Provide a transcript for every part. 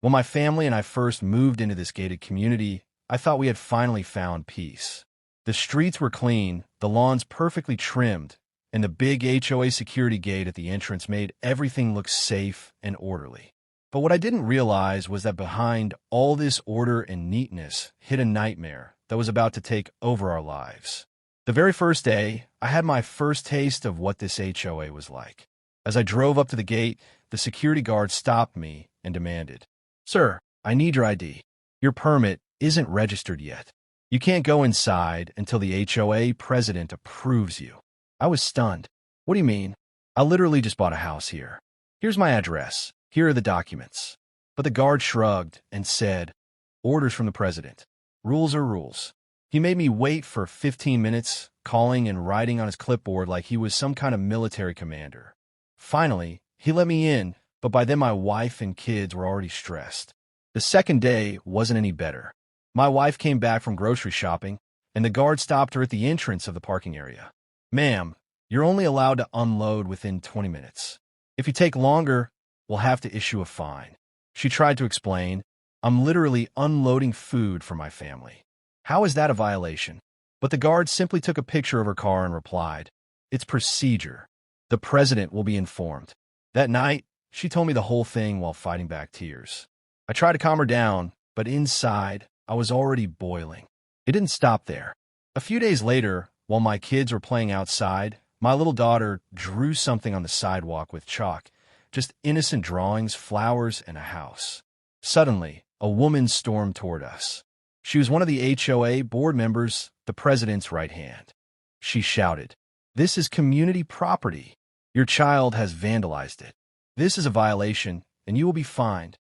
When my family and I first moved into this gated community, I thought we had finally found peace. The streets were clean, the lawns perfectly trimmed, and the big HOA security gate at the entrance made everything look safe and orderly. But what I didn't realize was that behind all this order and neatness hid a nightmare that was about to take over our lives. The very first day, I had my first taste of what this HOA was like. As I drove up to the gate, the security guard stopped me and demanded, "Sir, I need your ID. Your permit isn't registered yet. You can't go inside until the HOA president approves you." I was stunned. "What do you mean? I literally just bought a house here. Here's my address. Here are the documents." But the guard shrugged and said, "Orders from the president. Rules are rules." He made me wait for 15 minutes, calling and writing on his clipboard like he was some kind of military commander. Finally, he let me in, but by then my wife and kids were already stressed. The second day wasn't any better. My wife came back from grocery shopping, and the guard stopped her at the entrance of the parking area. "Ma'am, you're only allowed to unload within 20 minutes. If you take longer, we'll have to issue a fine." She tried to explain, "I'm literally unloading food for my family. How is that a violation?" But the guard simply took a picture of her car and replied, "It's procedure. The president will be informed." That night, she told me the whole thing while fighting back tears. I tried to calm her down, but inside, I was already boiling. It didn't stop there. A few days later, while my kids were playing outside, my little daughter drew something on the sidewalk with chalk, just innocent drawings, flowers, and a house. Suddenly, a woman stormed toward us. She was one of the HOA board members, the president's right hand. She shouted, "This is community property. Your child has vandalized it. This is a violation, and you will be fined."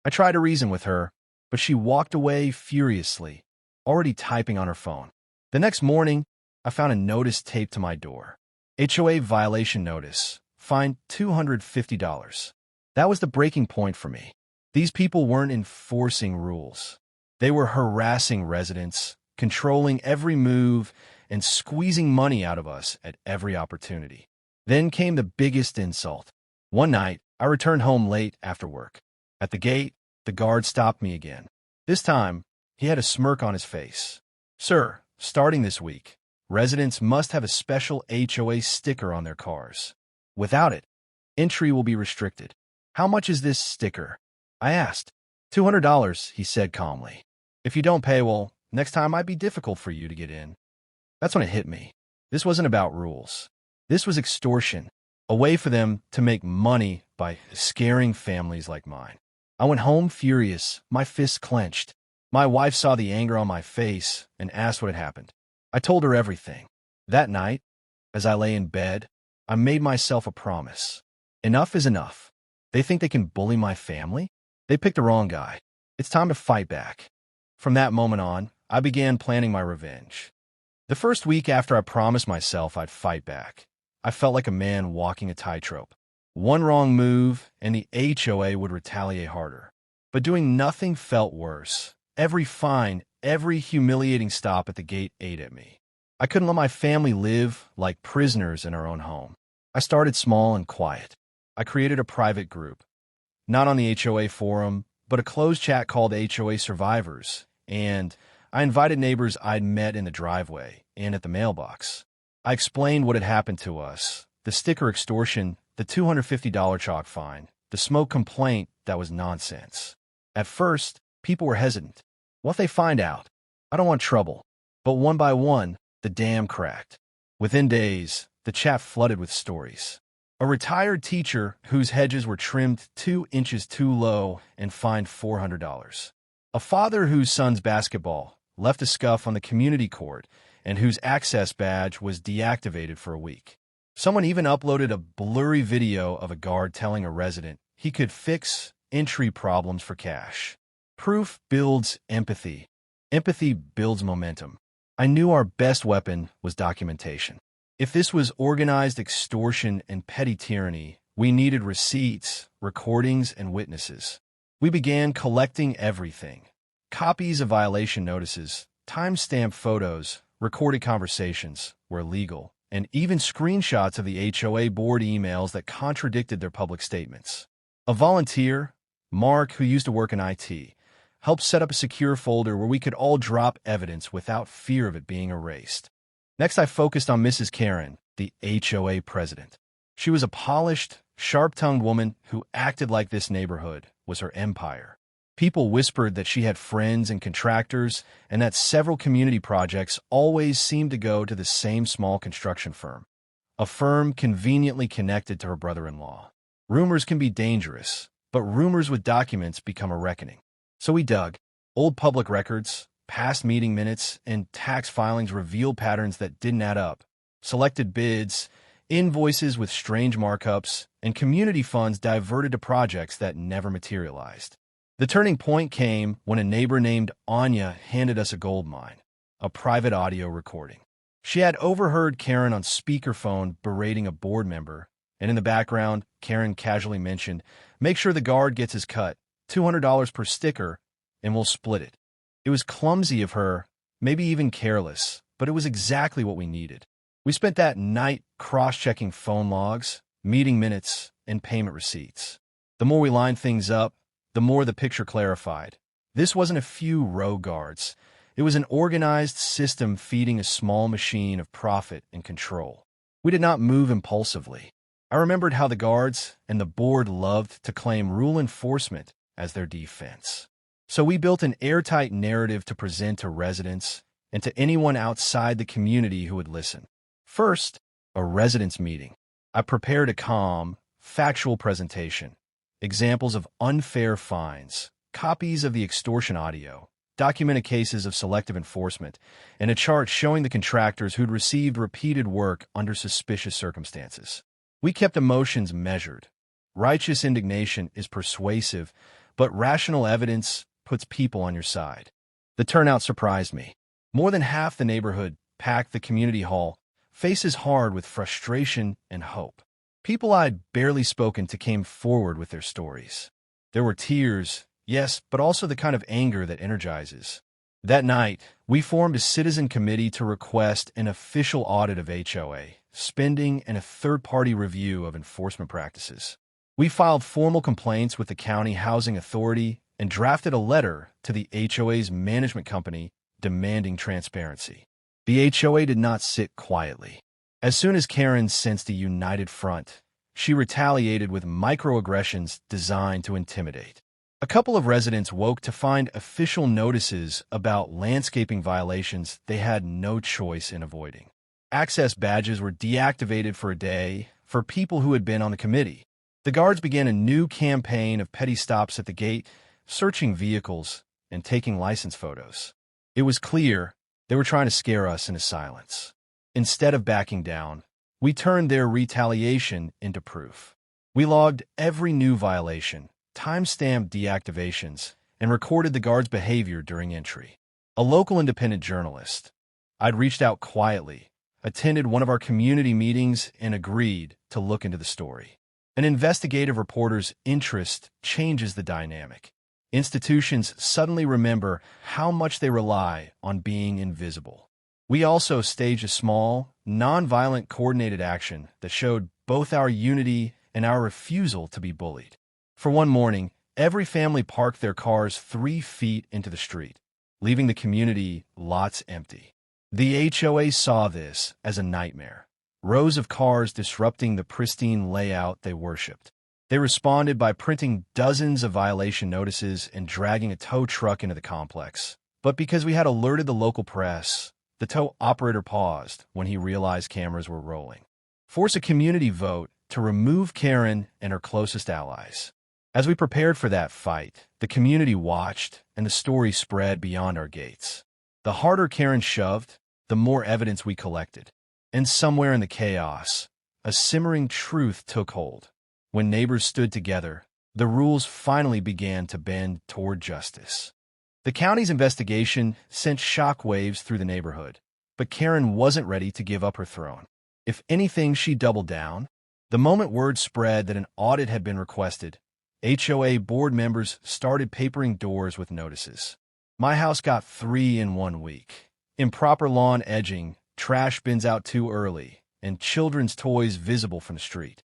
I tried to reason with her, but she walked away furiously, already typing on her phone. The next morning, I found a notice taped to my door. HOA violation notice, fine $250. That was the breaking point for me. These people weren't enforcing rules. They were harassing residents, controlling every move, and squeezing money out of us at every opportunity. Then came the biggest insult. One night, I returned home late after work. At the gate, the guard stopped me again. This time, he had a smirk on his face. "Sir, starting this week, residents must have a special HOA sticker on their cars. Without it, entry will be restricted." "How much is this sticker?" I asked. $200, he said calmly. "If you don't pay, well, next time might be difficult for you to get in." That's when it hit me. This wasn't about rules. This was extortion, a way for them to make money by scaring families like mine. I went home furious, my fists clenched. My wife saw the anger on my face and asked what had happened. I told her everything. That night, as I lay in bed, I made myself a promise. Enough is enough. They think they can bully my family? They picked the wrong guy. It's time to fight back. From that moment on, I began planning my revenge. The first week after I promised myself I'd fight back, I felt like a man walking a tightrope. One wrong move, and the HOA would retaliate harder. But doing nothing felt worse. Every fine, every humiliating stop at the gate ate at me. I couldn't let my family live like prisoners in our own home. I started small and quiet. I created a private group, not on the HOA forum, but a closed chat called HOA Survivors, and I invited neighbors I'd met in the driveway and at the mailbox. I explained what had happened to us, the sticker extortion, the $250 chalk fine, the smoke complaint that was nonsense. At first, people were hesitant. What if they find out? I don't want trouble. But one by one, the dam cracked. Within days, the chat flooded with stories. A retired teacher whose hedges were trimmed 2 inches too low and fined $400. A father whose son's basketball left a scuff on the community court and whose access badge was deactivated for a week. Someone even uploaded a blurry video of a guard telling a resident he could fix entry problems for cash. Proof builds empathy. Empathy builds momentum. I knew our best weapon was documentation. If this was organized extortion and petty tyranny, we needed receipts, recordings, and witnesses. We began collecting everything. Copies of violation notices, time-stamped photos, recorded conversations were legal, and even screenshots of the HOA board emails that contradicted their public statements. A volunteer, Mark, who used to work in IT, helped set up a secure folder where we could all drop evidence without fear of it being erased. Next, I focused on Mrs. Karen, the HOA president. She was a polished, sharp-tongued woman who acted like this neighborhood was her empire. People whispered that she had friends and contractors, and that several community projects always seemed to go to the same small construction firm, a firm conveniently connected to her brother-in-law. Rumors can be dangerous, but rumors with documents become a reckoning. So we dug. Old public records, past meeting minutes, and tax filings revealed patterns that didn't add up. Selected bids, invoices with strange markups, and community funds diverted to projects that never materialized. The turning point came when a neighbor named Anya handed us a gold mine, a private audio recording. She had overheard Karen on speakerphone berating a board member, and in the background, Karen casually mentioned, "Make sure the guard gets his cut, $200 per sticker, and we'll split it." It was clumsy of her, maybe even careless, but it was exactly what we needed. We spent that night cross-checking phone logs, meeting minutes, and payment receipts. The more we lined things up, the more the picture clarified. This wasn't a few row guards. It was an organized system feeding a small machine of profit and control. We did not move impulsively. I remembered how the guards and the board loved to claim rule enforcement as their defense. So we built an airtight narrative to present to residents and to anyone outside the community who would listen. First, a residents' meeting. I prepared a calm, factual presentation. Examples of unfair fines, copies of the extortion audio, documented cases of selective enforcement, and a chart showing the contractors who'd received repeated work under suspicious circumstances. We kept emotions measured. Righteous indignation is persuasive, but rational evidence puts people on your side. The turnout surprised me. More than half the neighborhood packed the community hall, faces hard with frustration and hope. People I'd barely spoken to came forward with their stories. There were tears, yes, but also the kind of anger that energizes. That night, we formed a citizen committee to request an official audit of HOA, spending, and a third-party review of enforcement practices. We filed formal complaints with the county housing authority and drafted a letter to the HOA's management company demanding transparency. The HOA did not sit quietly. As soon as Karen sensed a united front, she retaliated with microaggressions designed to intimidate. A couple of residents woke to find official notices about landscaping violations they had no choice in avoiding. Access badges were deactivated for a day for people who had been on the committee. The guards began a new campaign of petty stops at the gate, searching vehicles and taking license photos. It was clear they were trying to scare us into silence. Instead of backing down, we turned their retaliation into proof. We logged every new violation, time-stamped deactivations, and recorded the guards' behavior during entry. A local independent journalist. I'd reached out quietly, attended one of our community meetings, and agreed to look into the story. An investigative reporter's interest changes the dynamic. Institutions suddenly remember how much they rely on being invisible. We also staged a small, non-violent coordinated action that showed both our unity and our refusal to be bullied. For one morning, every family parked their cars 3 feet into the street, leaving the community lots empty. The HOA saw this as a nightmare. Rows of cars disrupting the pristine layout they worshipped. They responded by printing dozens of violation notices and dragging a tow truck into the complex. But because we had alerted the local press, the tow operator paused when he realized cameras were rolling. Force a community vote to remove Karen and her closest allies. As we prepared for that fight, the community watched, and the story spread beyond our gates. The harder Karen shoved, the more evidence we collected. And somewhere in the chaos, a simmering truth took hold. When neighbors stood together, the rules finally began to bend toward justice. The county's investigation sent shockwaves through the neighborhood, but Karen wasn't ready to give up her throne. If anything, she doubled down. The moment word spread that an audit had been requested, HOA board members started papering doors with notices. My house got 3 in 1 week. Improper lawn edging, trash bins out too early, and children's toys visible from the street.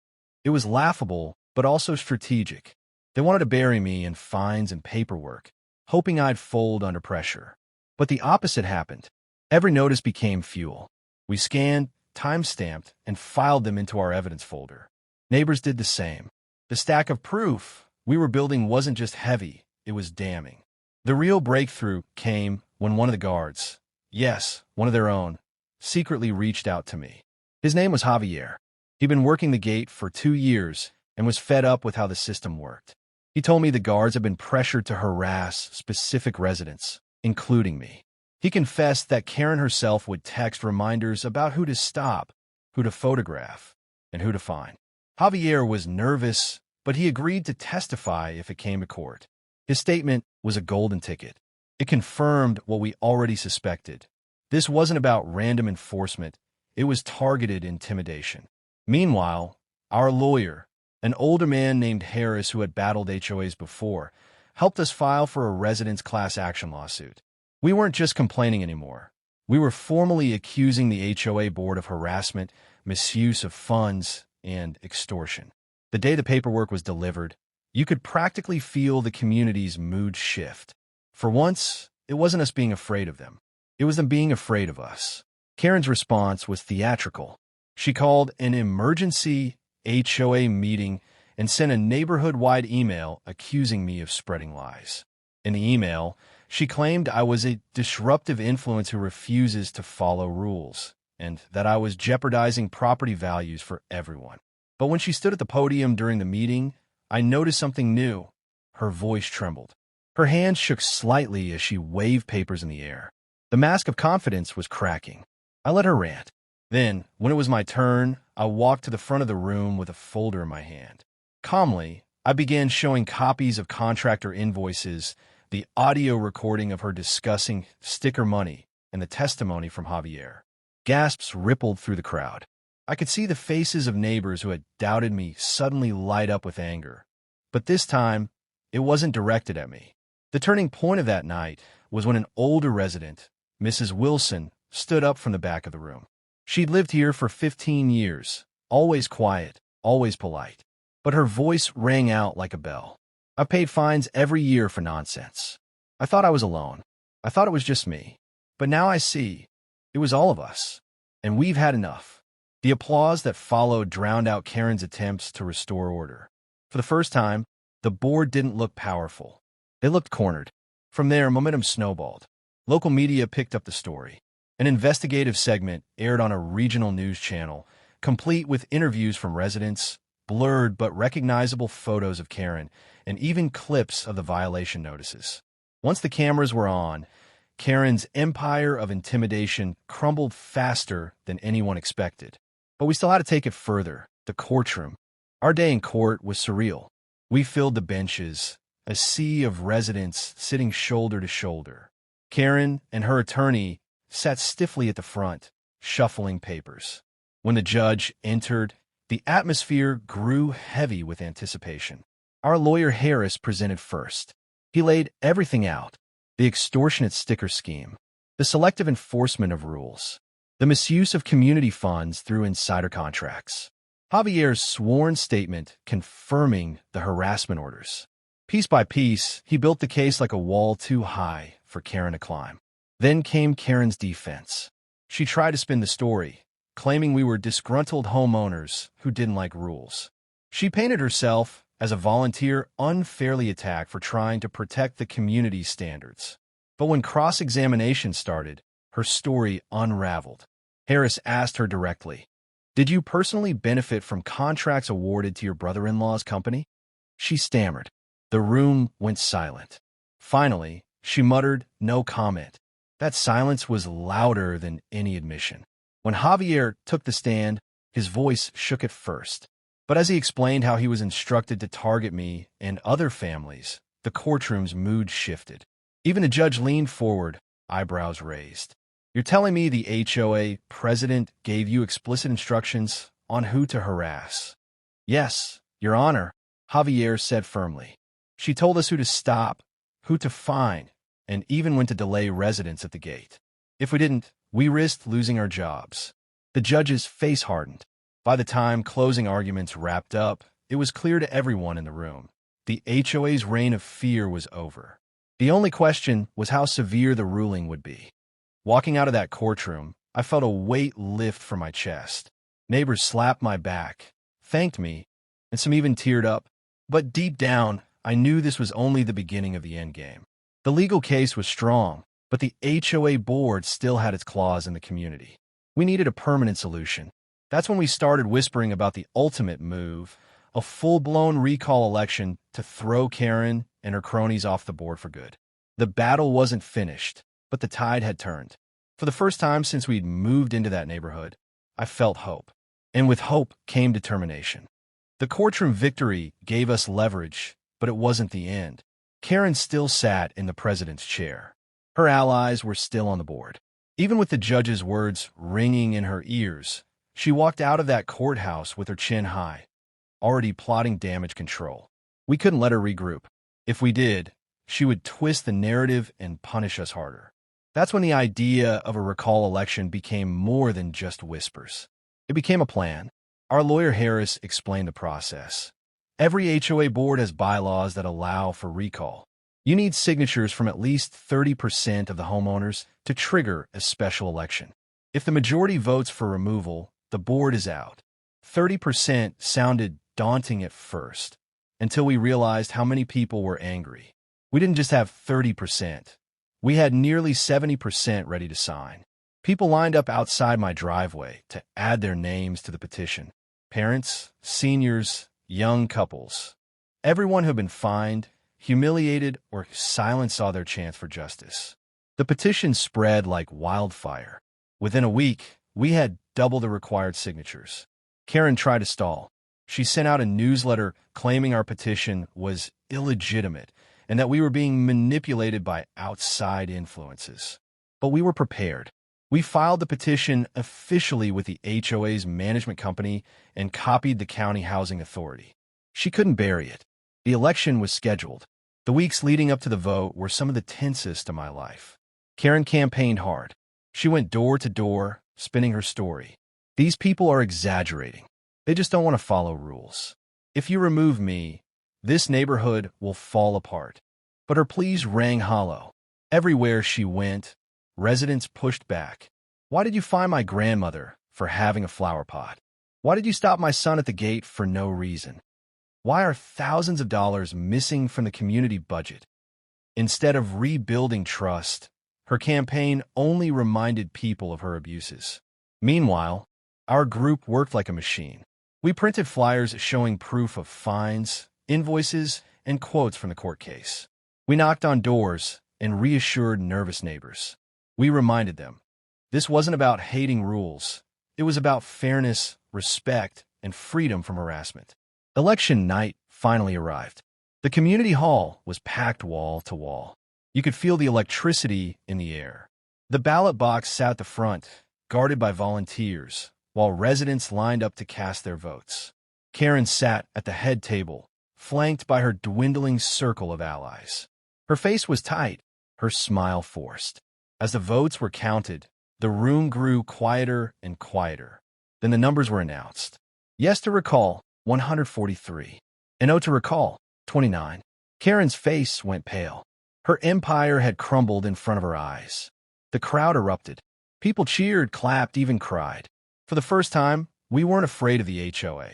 It was laughable, but also strategic. They wanted to bury me in fines and paperwork, hoping I'd fold under pressure. But the opposite happened. Every notice became fuel. We scanned, time-stamped, and filed them into our evidence folder. Neighbors did the same. The stack of proof we were building wasn't just heavy, it was damning. The real breakthrough came when one of the guards, yes, one of their own, secretly reached out to me. His name was Javier. He'd been working the gate for 2 years and was fed up with how the system worked. He told me the guards had been pressured to harass specific residents, including me. He confessed that Karen herself would text reminders about who to stop, who to photograph, and who to find. Javier was nervous, but he agreed to testify if it came to court. His statement was a golden ticket. It confirmed what we already suspected. This wasn't about random enforcement. It was targeted intimidation. Meanwhile, our lawyer, an older man named Harris who had battled HOAs before, helped us file for a residents' class action lawsuit. We weren't just complaining anymore. We were formally accusing the HOA board of harassment, misuse of funds, and extortion. The day the paperwork was delivered, you could practically feel the community's mood shift. For once, it wasn't us being afraid of them. It was them being afraid of us. Karen's response was theatrical. She called an emergency HOA meeting and sent a neighborhood-wide email accusing me of spreading lies. In the email, she claimed I was a disruptive influence who refuses to follow rules, and that I was jeopardizing property values for everyone. But when she stood at the podium during the meeting, I noticed something new. Her voice trembled. Her hands shook slightly as she waved papers in the air. The mask of confidence was cracking. I let her rant. Then, when it was my turn, I walked to the front of the room with a folder in my hand. Calmly, I began showing copies of contractor invoices, the audio recording of her discussing sticker money, and the testimony from Javier. Gasps rippled through the crowd. I could see the faces of neighbors who had doubted me suddenly light up with anger. But this time, it wasn't directed at me. The turning point of that night was when an older resident, Mrs. Wilson, stood up from the back of the room. She'd lived here for 15 years, always quiet, always polite. But her voice rang out like a bell. I paid fines every year for nonsense. I thought I was alone. I thought it was just me. But now I see, it was all of us. And we've had enough. The applause that followed drowned out Karen's attempts to restore order. For the first time, the board didn't look powerful. They looked cornered. From there, momentum snowballed. Local media picked up the story. An investigative segment aired on a regional news channel, complete with interviews from residents, blurred but recognizable photos of Karen, and even clips of the violation notices. Once the cameras were on, Karen's empire of intimidation crumbled faster than anyone expected. But we still had to take it further, the courtroom. Our day in court was surreal. We filled the benches, a sea of residents sitting shoulder to shoulder. Karen and her attorney sat stiffly at the front, shuffling papers. When the judge entered, the atmosphere grew heavy with anticipation. Our lawyer Harris presented first. He laid everything out: the extortionate sticker scheme, the selective enforcement of rules, the misuse of community funds through insider contracts, Javier's sworn statement confirming the harassment orders. Piece by piece, he built the case like a wall too high for Karen to climb. Then came Karen's defense. She tried to spin the story, claiming we were disgruntled homeowners who didn't like rules. She painted herself as a volunteer unfairly attacked for trying to protect the community's standards. But when cross-examination started, her story unraveled. Harris asked her directly, "Did you personally benefit from contracts awarded to your brother-in-law's company?" She stammered. The room went silent. Finally, she muttered, "No comment." That silence was louder than any admission. When Javier took the stand, his voice shook at first. But as he explained how he was instructed to target me and other families, the courtroom's mood shifted. Even the judge leaned forward, eyebrows raised. "You're telling me the HOA president gave you explicit instructions on who to harass?" "Yes, Your Honor," Javier said firmly. "She told us who to stop, who to fine, and even when to delay residents at the gate. If we didn't, we risked losing our jobs." The judge's face hardened. By the time closing arguments wrapped up, it was clear to everyone in the room. The HOA's reign of fear was over. The only question was how severe the ruling would be. Walking out of that courtroom, I felt a weight lift from my chest. Neighbors slapped my back, thanked me, and some even teared up. But deep down, I knew this was only the beginning of the endgame. The legal case was strong, but the HOA board still had its claws in the community. We needed a permanent solution. That's when we started whispering about the ultimate move, a full-blown recall election to throw Karen and her cronies off the board for good. The battle wasn't finished, but the tide had turned. For the first time since we'd moved into that neighborhood, I felt hope. And with hope came determination. The courtroom victory gave us leverage, but it wasn't the end. Karen still sat in the president's chair. Her allies were still on the board. Even with the judge's words ringing in her ears, she walked out of that courthouse with her chin high, already plotting damage control. We couldn't let her regroup. If we did, she would twist the narrative and punish us harder. That's when the idea of a recall election became more than just whispers. It became a plan. Our lawyer Harris explained the process. Every HOA board has bylaws that allow for recall. You need signatures from at least 30% of the homeowners to trigger a special election. If the majority votes for removal, the board is out. 30% sounded daunting at first, until we realized how many people were angry. We didn't just have 30%. We had nearly 70% ready to sign. People lined up outside my driveway to add their names to the petition. Parents, seniors, young couples. Everyone who had been fined, humiliated, or silent saw their chance for justice. The petition spread like wildfire. Within a week, we had double the required signatures. Karen tried to stall. She sent out a newsletter claiming our petition was illegitimate and that we were being manipulated by outside influences. But we were prepared. We filed the petition officially with the HOA's management company and copied the county housing authority. She couldn't bury it. The election was scheduled. The weeks leading up to the vote were some of the tensest of my life. Karen campaigned hard. She went door to door, spinning her story. These people are exaggerating. They just don't want to follow rules. If you remove me, this neighborhood will fall apart. But her pleas rang hollow. Everywhere she went, residents pushed back. Why did you fine my grandmother for having a flower pot? Why did you stop my son at the gate for no reason? Why are thousands of dollars missing from the community budget? Instead of rebuilding trust, her campaign only reminded people of her abuses. Meanwhile, our group worked like a machine. We printed flyers showing proof of fines, invoices, and quotes from the court case. We knocked on doors and reassured nervous neighbors. We reminded them, this wasn't about hating rules. It was about fairness, respect, and freedom from harassment. Election night finally arrived. The community hall was packed wall to wall. You could feel the electricity in the air. The ballot box sat at the front, guarded by volunteers, while residents lined up to cast their votes. Karen sat at the head table, flanked by her dwindling circle of allies. Her face was tight, her smile forced. As the votes were counted, the room grew quieter and quieter. Then the numbers were announced. Yes to recall, 143. And no to recall, 29. Karen's face went pale. Her empire had crumbled in front of her eyes. The crowd erupted. People cheered, clapped, even cried. For the first time, we weren't afraid of the HOA.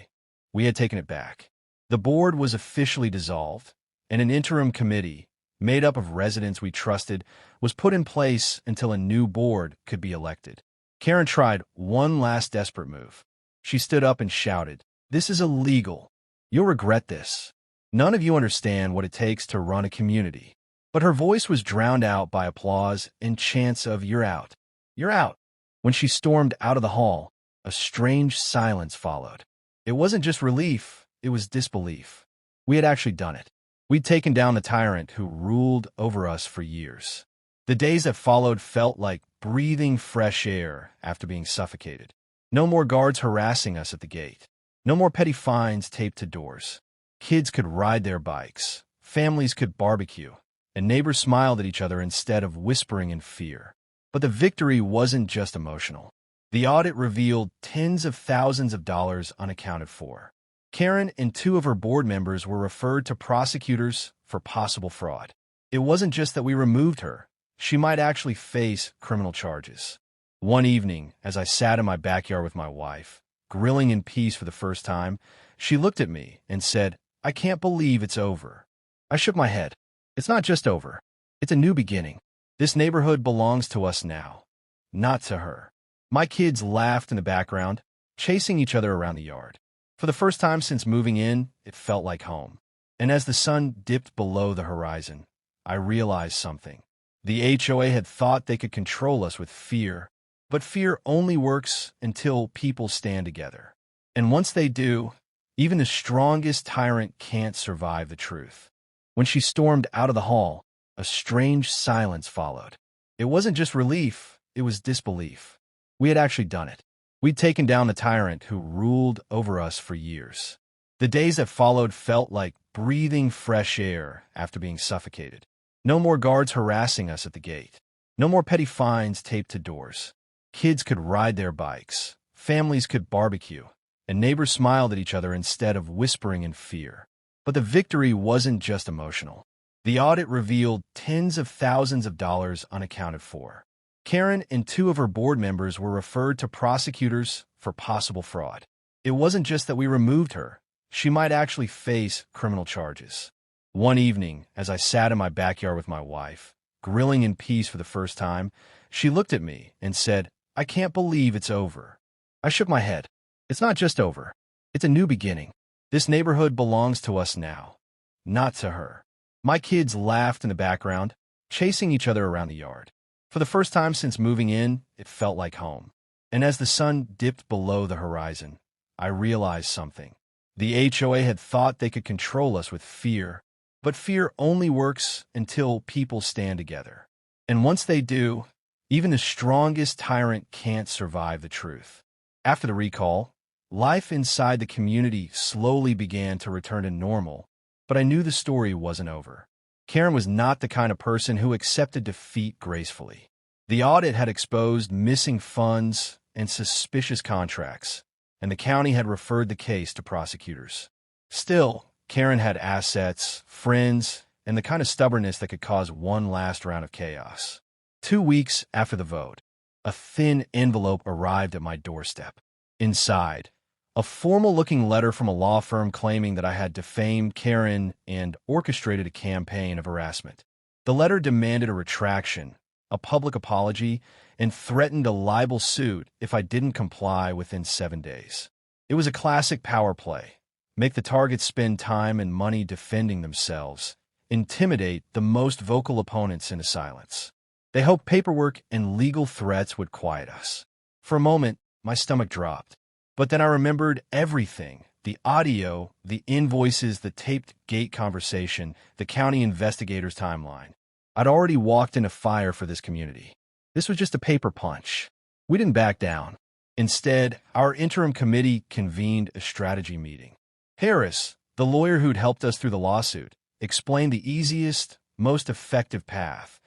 We had taken it back. The board was officially dissolved, and an interim committee, made up of residents we trusted, was put in place until a new board could be elected. Karen tried one last desperate move. She stood up and shouted, "This is illegal. You'll regret this. None of you understand what it takes to run a community." But her voice was drowned out by applause and chants of, "You're out. You're out." When she stormed out of the hall, a strange silence followed. It wasn't just relief, it was disbelief. We had actually done it. We'd taken down the tyrant who ruled over us for years. The days that followed felt like breathing fresh air after being suffocated. No more guards harassing us at the gate. No more petty fines taped to doors. Kids could ride their bikes. Families could barbecue. And neighbors smiled at each other instead of whispering in fear. But the victory wasn't just emotional. The audit revealed tens of thousands of dollars unaccounted for. Karen and two of her board members were referred to prosecutors for possible fraud. It wasn't just that we removed her. She might actually face criminal charges. One evening, as I sat in my backyard with my wife, grilling in peace for the first time, she looked at me and said, "I can't believe it's over." I shook my head. It's not just over. It's a new beginning. This neighborhood belongs to us now, not to her. My kids laughed in the background, chasing each other around the yard. For the first time since moving in, it felt like home. And as the sun dipped below the horizon, I realized something. The HOA had thought they could control us with fear, but fear only works until people stand together. And once they do, even the strongest tyrant can't survive the truth. When she stormed out of the hall, a strange silence followed. It wasn't just relief, it was disbelief. We had actually done it. We'd taken down the tyrant who ruled over us for years. The days that followed felt like breathing fresh air after being suffocated. No more guards harassing us at the gate. No more petty fines taped to doors. Kids could ride their bikes. Families could barbecue. And neighbors smiled at each other instead of whispering in fear. But the victory wasn't just emotional. The audit revealed tens of thousands of dollars unaccounted for. Karen and two of her board members were referred to prosecutors for possible fraud. It wasn't just that we removed her. She might actually face criminal charges. One evening, as I sat in my backyard with my wife, grilling in peace for the first time, she looked at me and said, "I can't believe it's over." I shook my head. It's not just over. It's a new beginning. This neighborhood belongs to us now, not to her. My kids laughed in the background, chasing each other around the yard. For the first time since moving in, it felt like home. And as the sun dipped below the horizon, I realized something. The HOA had thought they could control us with fear, but fear only works until people stand together. And once they do, even the strongest tyrant can't survive the truth. After the recall, life inside the community slowly began to return to normal, but I knew the story wasn't over. Karen was not the kind of person who accepted defeat gracefully. The audit had exposed missing funds and suspicious contracts, and the county had referred the case to prosecutors. Still, Karen had assets, friends, and the kind of stubbornness that could cause one last round of chaos. 2 weeks after the vote, a thin envelope arrived at my doorstep. Inside, a formal-looking letter from a law firm claiming that I had defamed Karen and orchestrated a campaign of harassment. The letter demanded a retraction, a public apology, and threatened a libel suit if I didn't comply within 7 days. It was a classic power play. Make the targets spend time and money defending themselves, intimidate the most vocal opponents into silence. They hoped paperwork and legal threats would quiet us. For a moment, my stomach dropped. But then I remembered everything: the audio, the invoices, the taped gate conversation, the county investigator's timeline. I'd already walked into fire for this community. This was just a paper punch. We didn't back down. Instead, our interim committee convened a strategy meeting. Harris, the lawyer who'd helped us through the lawsuit, explained the easiest, most effective path.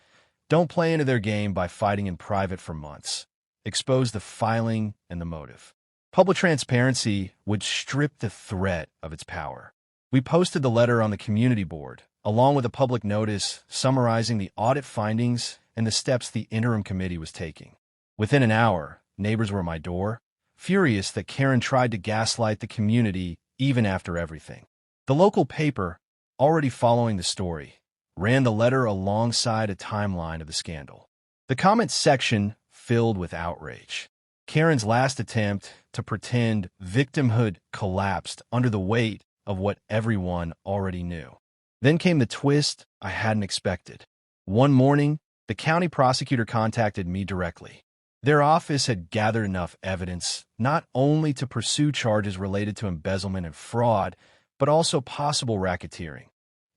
Don't play into their game by fighting in private for months. Expose the filing and the motive. Public transparency would strip the threat of its power. We posted the letter on the community board, along with a public notice summarizing the audit findings and the steps the interim committee was taking. Within an hour, neighbors were at my door, furious that Karen tried to gaslight the community even after everything. The local paper, already following the story, ran the letter alongside a timeline of the scandal. The comments section filled with outrage. Karen's last attempt to pretend victimhood collapsed under the weight of what everyone already knew. Then came the twist I hadn't expected. One morning, the county prosecutor contacted me directly. Their office had gathered enough evidence not only to pursue charges related to embezzlement and fraud, but also possible racketeering,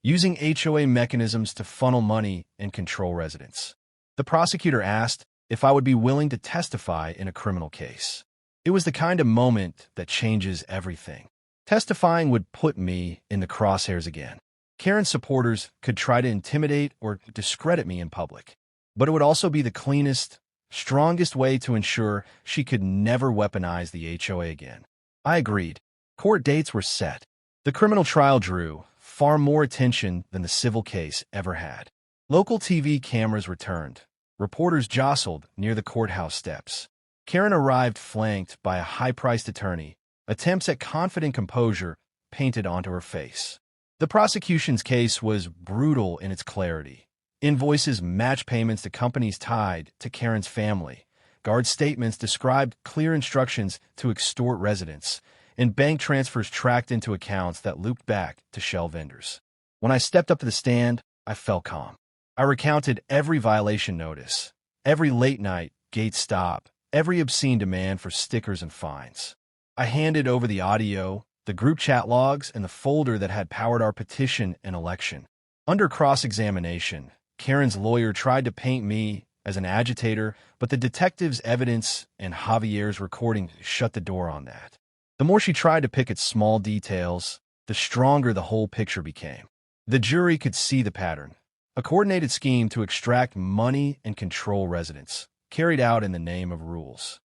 using HOA mechanisms to funnel money and control residents. The prosecutor asked if I would be willing to testify in a criminal case. It was the kind of moment that changes everything. Testifying would put me in the crosshairs again. Karen's supporters could try to intimidate or discredit me in public, but it would also be the cleanest, strongest way to ensure she could never weaponize the HOA again. I agreed. Court dates were set. The criminal trial drew far more attention than the civil case ever had. Local TV cameras returned. Reporters jostled near the courthouse steps. Karen arrived flanked by a high-priced attorney, attempts at confident composure painted onto her face. The prosecution's case was brutal in its clarity. Invoices matched payments to companies tied to Karen's family. Guard statements described clear instructions to extort residents, and bank transfers tracked into accounts that looped back to shell vendors. When I stepped up to the stand, I felt calm. I recounted every violation notice, every late-night gate stop, every obscene demand for stickers and fines. I handed over the audio, the group chat logs, and the folder that had powered our petition and election. Under cross-examination, Karen's lawyer tried to paint me as an agitator, but the detective's evidence and Javier's recording shut the door on that. The more she tried to pick at small details, the stronger the whole picture became. The jury could see the pattern. A coordinated scheme to extract money and control residents, carried out in the name of rules.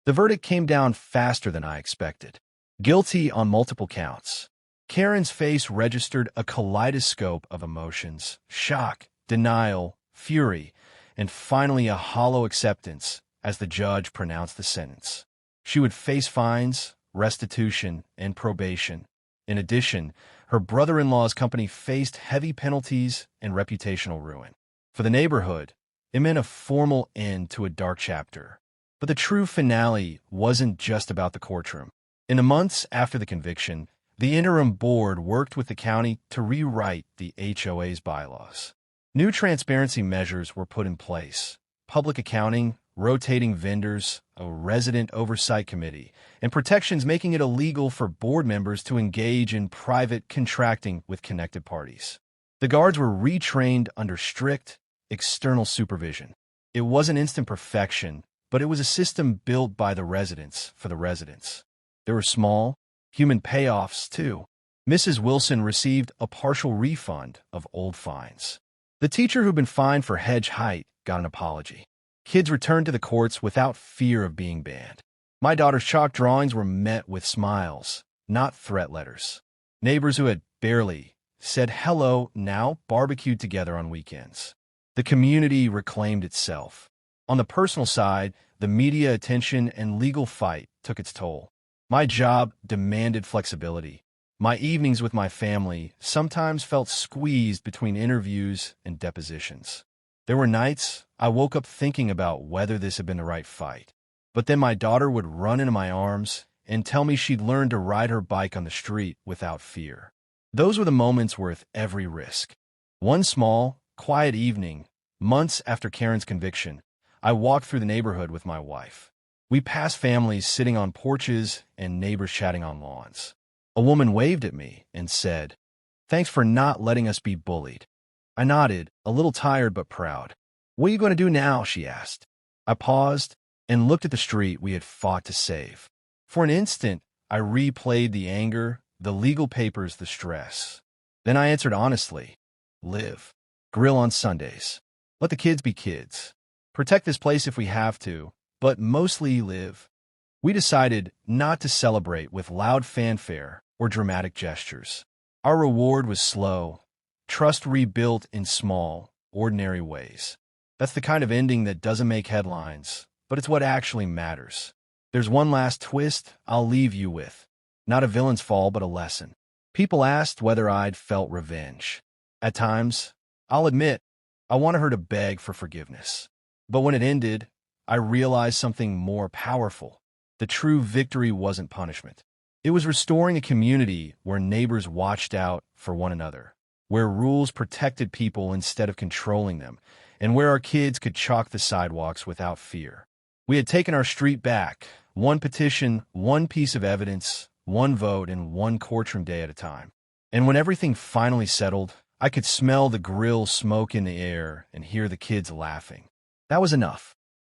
The verdict came down faster than I expected. Guilty on multiple counts. Karen's face registered a kaleidoscope of emotions: shock, denial, fury, and finally a hollow acceptance as the judge pronounced the sentence. She would face fines, restitution, and probation. In addition, her brother-in-law's company faced heavy penalties and reputational ruin. For the neighborhood, it meant a formal end to a dark chapter. But the true finale wasn't just about the courtroom. In the months after the conviction, the interim board worked with the county to rewrite the HOA's bylaws. New transparency measures were put in place: public accounting, rotating vendors, a resident oversight committee, and protections making it illegal for board members to engage in private contracting with connected parties. The guards were retrained under strict external supervision. It wasn't instant perfection, but it was a system built by the residents for the residents. There were small, human payoffs, too. Mrs. Wilson received a partial refund of old fines. The teacher who'd been fined for hedge height got an apology. Kids returned to the courts without fear of being banned. My daughter's chalk drawings were met with smiles, not threat letters. Neighbors who had barely said hello now barbecued together on weekends. The community reclaimed itself. On the personal side, the media attention and legal fight took its toll. My job demanded flexibility. My evenings with my family sometimes felt squeezed between interviews and depositions. There were nights I woke up thinking about whether this had been the right fight. But then my daughter would run into my arms and tell me she'd learned to ride her bike on the street without fear. Those were the moments worth every risk. One small, quiet evening, months after Karen's conviction, I walked through the neighborhood with my wife. We passed families sitting on porches and neighbors chatting on lawns. A woman waved at me and said, "Thanks for not letting us be bullied." I nodded, a little tired but proud. "What are you going to do now?" she asked. I paused and looked at the street we had fought to save. For an instant, I replayed the anger, the legal papers, the stress. Then I answered honestly: live. Grill on Sundays. Let the kids be kids. Protect this place if we have to, but mostly live. We decided not to celebrate with loud fanfare or dramatic gestures. Our reward was slow, trust rebuilt in small, ordinary ways. That's the kind of ending that doesn't make headlines, but it's what actually matters. There's one last twist I'll leave you with. Not a villain's fall, but a lesson. People asked whether I'd felt revenge. At times, I'll admit, I wanted her to beg for forgiveness. But when it ended, I realized something more powerful. The true victory wasn't punishment. It was restoring a community where neighbors watched out for one another, where rules protected people instead of controlling them, and where our kids could chalk the sidewalks without fear. We had taken our street back, one petition, one piece of evidence, one vote, and one courtroom day at a time. And when everything finally settled, I could smell the grill smoke in the air and hear the kids laughing. That was enough.